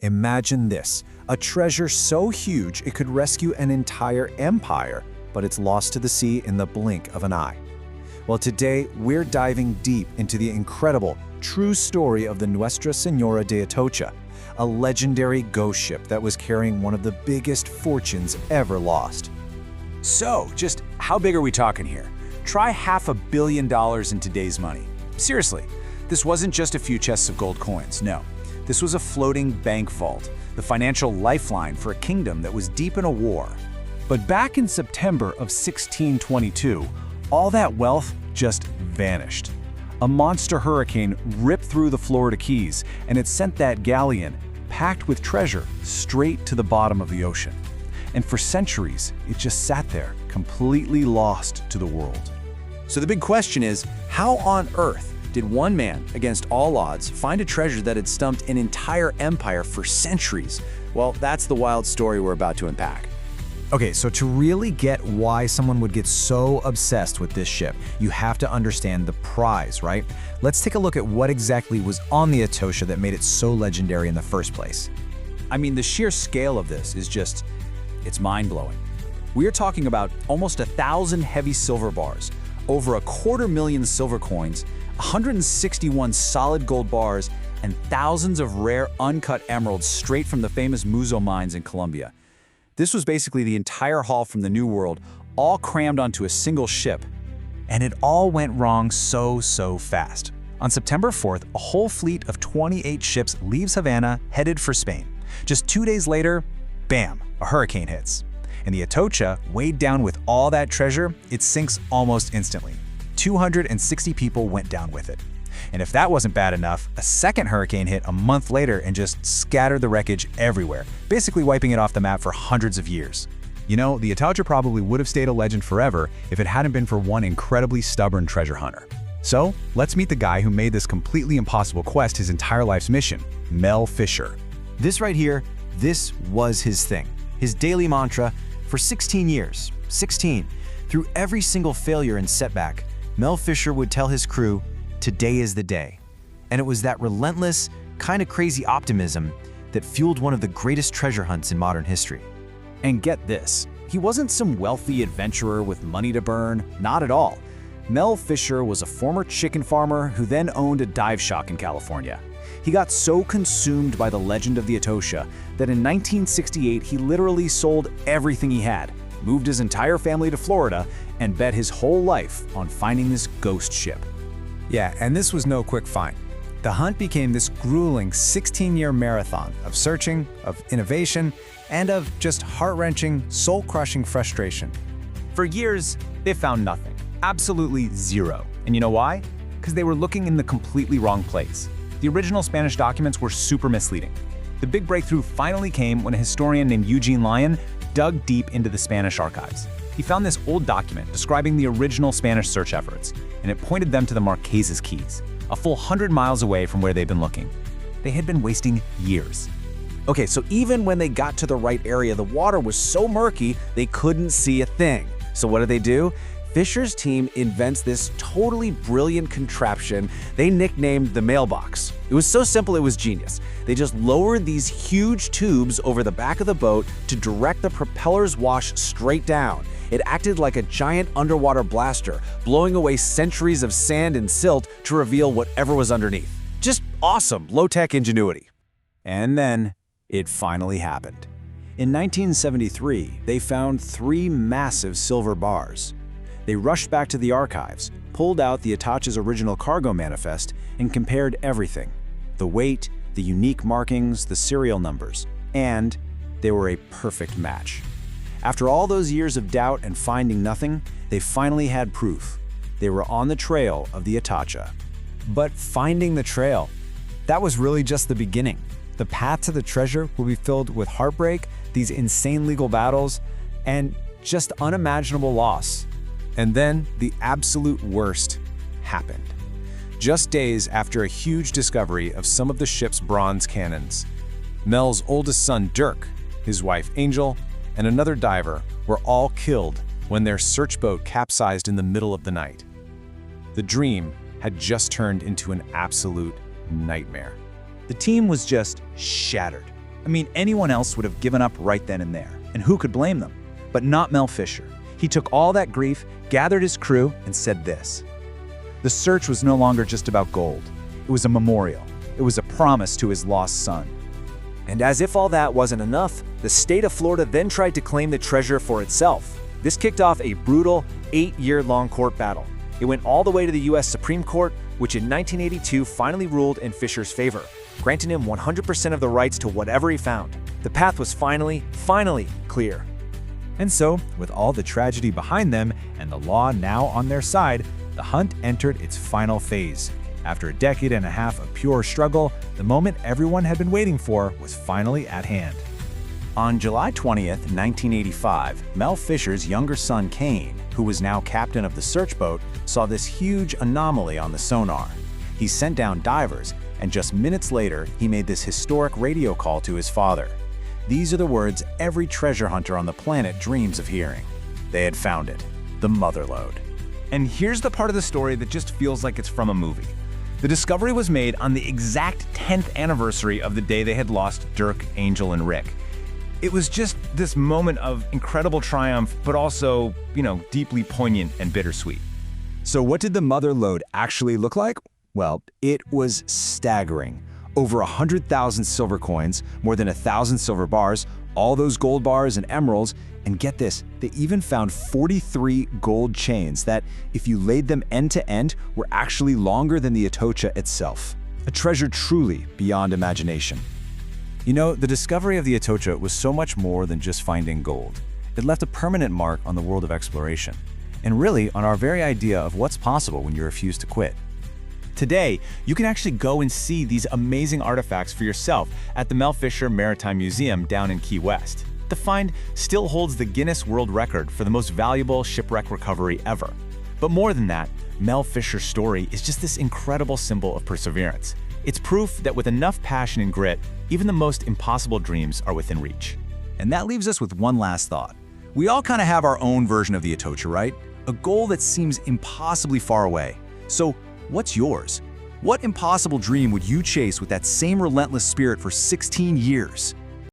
Imagine this, a treasure so huge it could rescue an entire empire, but it's lost to the sea in the blink of an eye. Well, today we're diving deep into the incredible, true story of the Nuestra Señora de Atocha, a legendary ghost ship that was carrying one of the biggest fortunes ever lost. So, just how big are we talking here? Try $500 million in today's money. Seriously, this wasn't just a few chests of gold coins, no. This was a floating bank vault, the financial lifeline for a kingdom that was deep in a war. But back in September of 1622, all that wealth just vanished. A monster hurricane ripped through the Florida Keys, and it sent that galleon, packed with treasure, straight to the bottom of the ocean. And for centuries, it just sat there, completely lost to the world. So the big question is, how on earth did one man, against all odds, find a treasure that had stumped an entire empire for centuries? Well, that's the wild story we're about to unpack. Okay, so to really get why someone would get so obsessed with this ship, you have to understand the prize, right? Let's take a look at what exactly was on the Atocha that made it so legendary in the first place. I mean, the sheer scale of this is just, it's mind-blowing. We're talking about almost 1,000 heavy silver bars, over 250,000 silver coins, 161 solid gold bars, and thousands of rare uncut emeralds straight from the famous Muzo mines in Colombia. This was basically the entire haul from the New World, all crammed onto a single ship. And it all went wrong so fast. On September 4th, a whole fleet of 28 ships leaves Havana, headed for Spain. Just 2 days later, bam, a hurricane hits. And the Atocha, weighed down with all that treasure, it sinks almost instantly. 260 people went down with it. And if that wasn't bad enough, a second hurricane hit a month later and just scattered the wreckage everywhere, basically wiping it off the map for hundreds of years. You know, the Atocha probably would have stayed a legend forever if it hadn't been for one incredibly stubborn treasure hunter. So, let's meet the guy who made this completely impossible quest his entire life's mission, Mel Fisher. This right here, this was his thing, his daily mantra for 16 years. 16. Through every single failure and setback, Mel Fisher would tell his crew, "Today is the day." And it was that relentless, kind of crazy optimism that fueled one of the greatest treasure hunts in modern history. And get this, he wasn't some wealthy adventurer with money to burn, not at all. Mel Fisher was a former chicken farmer who then owned a dive shack in California. He got so consumed by the legend of the Atocha that in 1968 he literally sold everything he had, moved his entire family to Florida, and bet his whole life on finding this ghost ship. Yeah, and this was no quick find. The hunt became this grueling 16-year marathon of searching, of innovation, and of just heart-wrenching, soul-crushing frustration. For years, they found nothing. Absolutely zero. And you know why? Because they were looking in the completely wrong place. The original Spanish documents were super misleading. The big breakthrough finally came when a historian named Eugene Lyon dug deep into the Spanish archives. He found this old document describing the original Spanish search efforts, and it pointed them to the Marquesas Keys, a full 100 miles away from where they'd been looking. They had been wasting years. Okay, so even when they got to the right area, the water was so murky they couldn't see a thing. So what do? Fisher's team invents this totally brilliant contraption they nicknamed the mailbox. It was so simple, it was genius. They just lowered these huge tubes over the back of the boat to direct the propeller's wash straight down. It acted like a giant underwater blaster, blowing away centuries of sand and silt to reveal whatever was underneath. Just awesome, low-tech ingenuity. And then, it finally happened. In 1973, they found 3 massive silver bars. They rushed back to the archives, pulled out the Atocha's original cargo manifest, and compared everything. The weight, the unique markings, the serial numbers, and they were a perfect match. After all those years of doubt and finding nothing, they finally had proof. They were on the trail of the Atocha. But finding the trail, that was really just the beginning. The path to the treasure will be filled with heartbreak, these insane legal battles, and just unimaginable loss. And then the absolute worst happened. Just days after a huge discovery of some of the ship's bronze cannons, Mel's oldest son, Dirk, his wife, Angel, and another diver were all killed when their search boat capsized in the middle of the night. The dream had just turned into an absolute nightmare. The team was just shattered. I mean, anyone else would have given up right then and there, and who could blame them? But not Mel Fisher. He took all that grief, gathered his crew, and said this: the search was no longer just about gold. It was a memorial. It was a promise to his lost son. And as if all that wasn't enough, the state of Florida then tried to claim the treasure for itself. This kicked off a brutal 8-year-long court battle. It went all the way to the U.S. Supreme Court, which in 1982 finally ruled in Fisher's favor, granting him 100% of the rights to whatever he found. The path was finally clear. And so, with all the tragedy behind them and the law now on their side, the hunt entered its final phase. After a decade and a half of pure struggle, the moment everyone had been waiting for was finally at hand. On July 20th, 1985, Mel Fisher's younger son Kane, who was now captain of the search boat, saw this huge anomaly on the sonar. He sent down divers, and just minutes later, he made this historic radio call to his father. These are the words every treasure hunter on the planet dreams of hearing. They had found it, the Motherlode. And here's the part of the story that just feels like it's from a movie. The discovery was made on the exact 10th anniversary of the day they had lost Dirk, Angel, and Rick. It was just this moment of incredible triumph, but also, deeply poignant and bittersweet. So what did the Motherlode actually look like? Well, it was staggering. Over 100,000 silver coins, more than 1,000 silver bars, all those gold bars and emeralds, and get this, they even found 43 gold chains that, if you laid them end to end, were actually longer than the Atocha itself. A treasure truly beyond imagination. The discovery of the Atocha was so much more than just finding gold. It left a permanent mark on the world of exploration, and really on our very idea of what's possible when you refuse to quit. Today, you can actually go and see these amazing artifacts for yourself at the Mel Fisher Maritime Museum down in Key West. The find still holds the Guinness World Record for the most valuable shipwreck recovery ever. But more than that, Mel Fisher's story is just this incredible symbol of perseverance. It's proof that with enough passion and grit, even the most impossible dreams are within reach. And that leaves us with one last thought. We all kind of have our own version of the Atocha, right? A goal that seems impossibly far away. So, what's yours? What impossible dream would you chase with that same relentless spirit for 16 years?